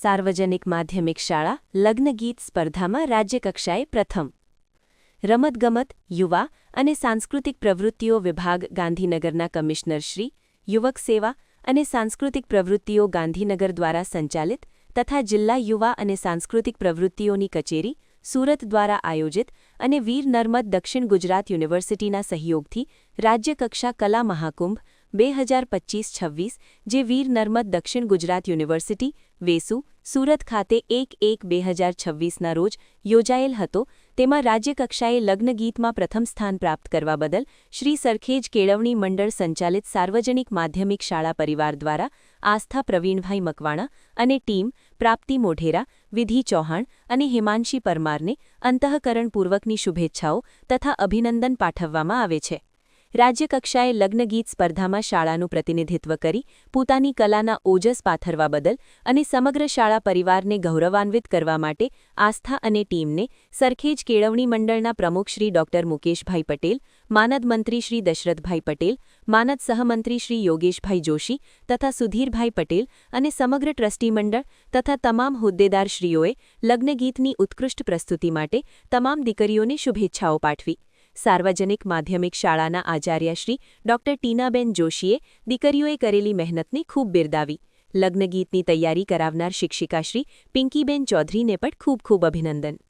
સાર્વજનિક માધ્યમિક શાળા લગ્નગીત સ્પર્ધામાં રાજ્યકક્ષાએ પ્રથમ. રમતગમત, યુવા અને સાંસ્કૃતિક પ્રવૃત્તિઓ વિભાગ ગાંધીનગરના કમિશનર શ્રી, યુવક સેવા અને સાંસ્કૃતિક પ્રવૃત્તિઓ ગાંધીનગર દ્વારા સંચાલિત તથા જિલ્લા યુવા અને સાંસ્કૃતિક પ્રવૃત્તિઓની કચેરી, સુરત દ્વારા આયોજિત અને વીર નર્મદ દક્ષિણ ગુજરાત યુનિવર્સિટીના સહયોગથી રાજ્યકક્ષા કલા મહાકુંભ 2025-26 જે વીર નર્મદ દક્ષિણ ગુજરાત યુનિવર્સિટી, વેસુ, સુરત ખાતે 1-1-2026ના રોજ યોજાયેલ હતો, તેમાં રાજ્યકક્ષાએ લગ્નગીતમાં પ્રથમ સ્થાન પ્રાપ્ત કરવા બદલ શ્રી સરખેજ કેળવણી મંડળ સંચાલિત સાર્વજનિક માધ્યમિક શાળા પરિવાર દ્વારા આસ્થા પ્રવીણભાઈ મકવાણા અને ટીમ, પ્રાપ્તિ મોઢેરા, વિધિ ચૌહાણ અને હિમાંશી પરમારને અંતઃકરણપૂર્વકની શુભેચ્છાઓ તથા અભિનંદન પાઠવવામાં આવે છે. રાજ્યકક્ષાએ લગ્નગીત સ્પર્ધામાં શાળાનું પ્રતિનિધિત્વ કરી પોતાની કલાના ઓજસ પાથરવા બદલ અને સમગ્ર શાળા પરિવારને ગૌરવાન્વિત કરવા માટે આસ્થા અને ટીમને સરખેજ કેળવણી મંડળના પ્રમુખ શ્રી ડોક્ટર મુકેશભાઈ પટેલ, માનદ મંત્રી શ્રી દશરથભાઈ પટેલ, માનદ સહમંત્રી શ્રી યોગેશભાઈ જોશી તથા સુધીરભાઈ પટેલ અને સમગ્ર ટ્રસ્ટી મંડળ તથા તમામ હોદ્દેદારશ્રીઓએ લગ્નગીતની ઉત્કૃષ્ટ પ્રસ્તુતિ માટે તમામ દીકરીઓને શુભેચ્છાઓ પાઠવી. સાર્વજનિક માધ્યમિક શાળાના આચાર્ય શ્રી ડોક્ટર ટીનાબેન જોશીએ દીકરીઓએ કરેલી મહેનતને ખૂબ બિરદાવી. લગ્નગીતની તૈયારી કરાવનાર શિક્ષિકા શ્રી પિંકીબેન ચૌધરીને પણ ખૂબ ખૂબ અભિનંદન.